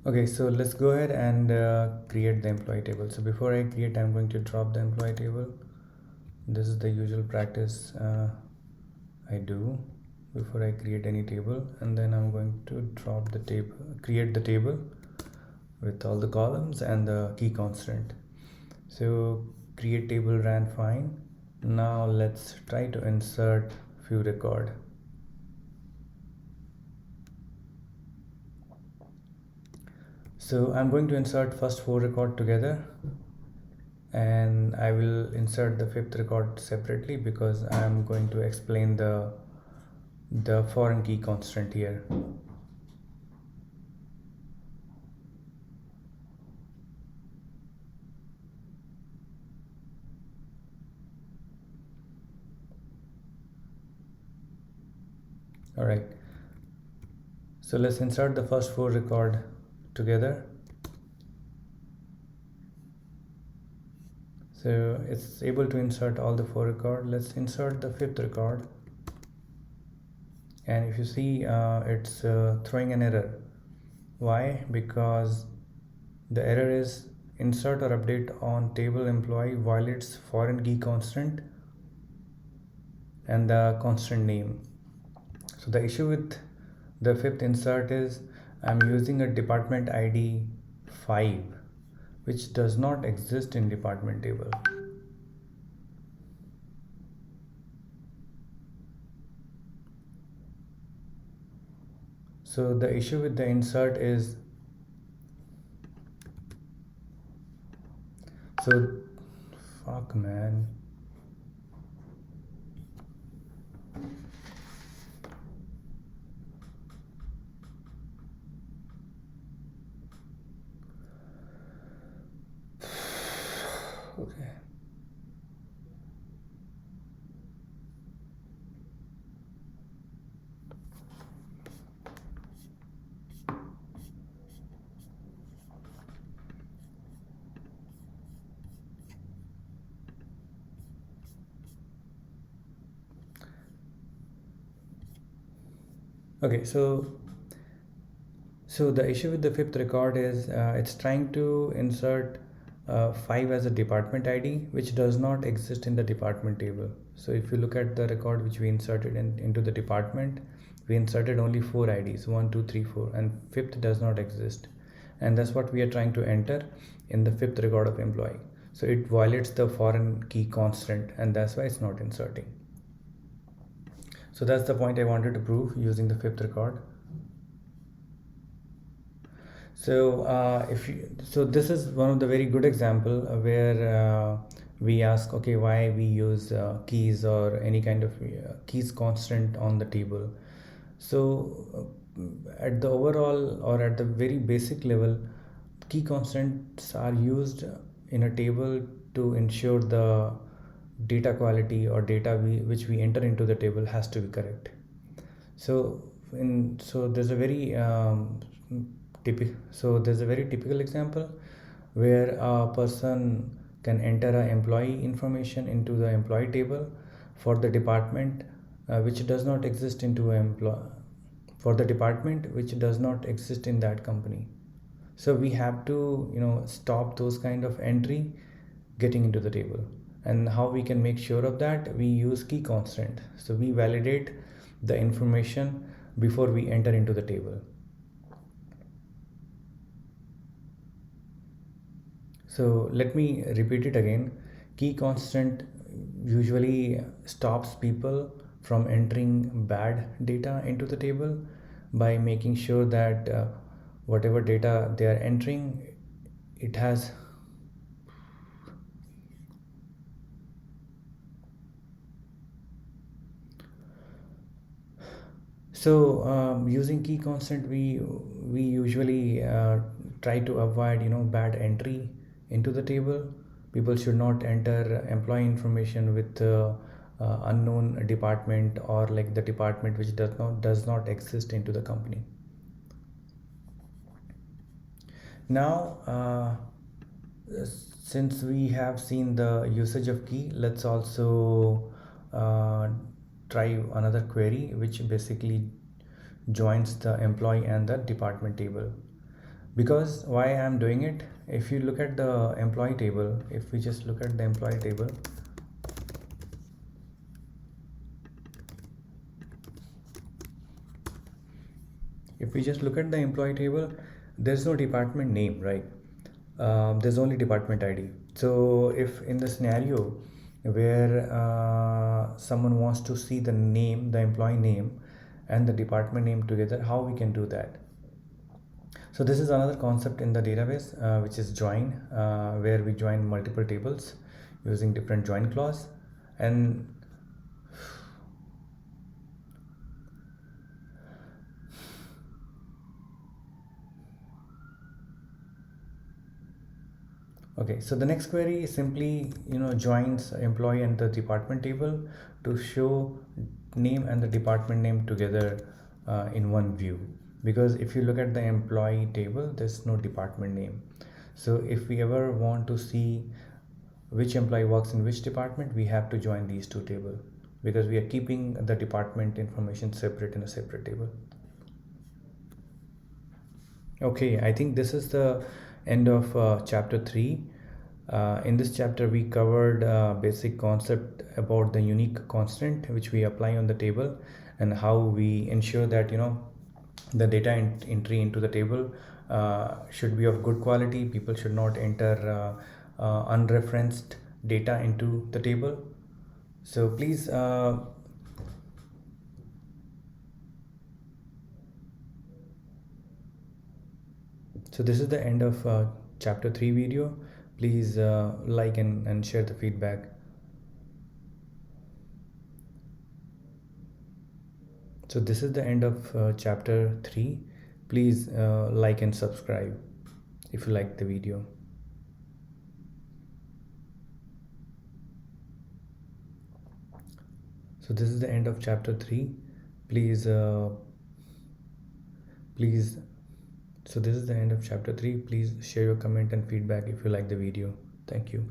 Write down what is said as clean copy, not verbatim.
Okay, so let's go ahead and create the employee table. So before I create, I'm going to drop the employee table. This is the usual practice I do before I create any table, and then I'm going to drop the table, create the table with all the columns and the key constant. So create table ran fine. Now let's try to insert few record. So I'm going to insert first four record together, and I will insert the fifth record separately because I'm going to explain the foreign key constant here. All right, so let's insert the first four record together. So it's able to insert all the four record. Let's insert the fifth record, and if you see it's throwing an error. Why? Because the error is insert or update on table employee violates foreign key constant and the constant name. So the issue with the fifth insert is I'm using a department ID 5 which does not exist in department table. So the issue with the insert is, so fuck man. Okay. Okay, so the issue with the fifth record is it's trying to insert 5 as a department ID which does not exist in the department table. So if you look at the record which we inserted into the department, we inserted only 4 IDs, 1, 2, 3, 4, and fifth does not exist. And that's what we are trying to enter in the fifth record of employee. So it violates the foreign key constant, and that's why it's not inserting. So that's the point I wanted to prove using the fifth record. So so this is one of the very good example where we ask, okay, why we use keys or any kind of keys constant on the table. So at the overall or at the very basic level, key constants are used in a table to ensure the data quality or data which we enter into the table has to be correct. So there's a very there's a very typical example where a person can enter a employee information into the employee table for the department which does not exist into for the department which does not exist in that company. So we have to stop those kind of entry getting into the table. And how we can make sure of that? We use key constant. So we validate the information before we enter into the table. So let me repeat it again. Key constant usually stops people from entering bad data into the table by making sure that whatever data they are entering, it has so using key constant, we usually try to avoid bad entry into the table. People should not enter employee information with unknown department or like the department which does not exist into the company. Now since we have seen the usage of key, let's also uh, try another query which basically joins the employee and the department table. Because why I'm doing it, if you look at the employee table, if we just look at the employee table, if we just look at the employee table, there's no department name, right? There's only department ID. So if in the scenario where someone wants to see the name, the employee name and the department name together, how we can do that? So this is another concept in the database, which is join, where we join multiple tables using different join clause. And okay, so the next query simply joins employee and the department table to show name and the department name together in one view. Because if you look at the employee table, there's no department name. So if we ever want to see which employee works in which department, we have to join these two tables, because we are keeping the department information separate in a separate table. Okay, I think this is the end of chapter 3. In this chapter, we covered basic concept about the unique constant which we apply on the table, and how we ensure that the data entry into the table should be of good quality. People should not enter unreferenced data into the table. So please so this is the end of chapter 3 video. Please like and share the feedback. So this is the end of chapter 3. Please like and subscribe if you like the video. So this is the end of chapter 3. Please please so this is the end of chapter 3. Please share your comment and feedback if you like the video. Thank you.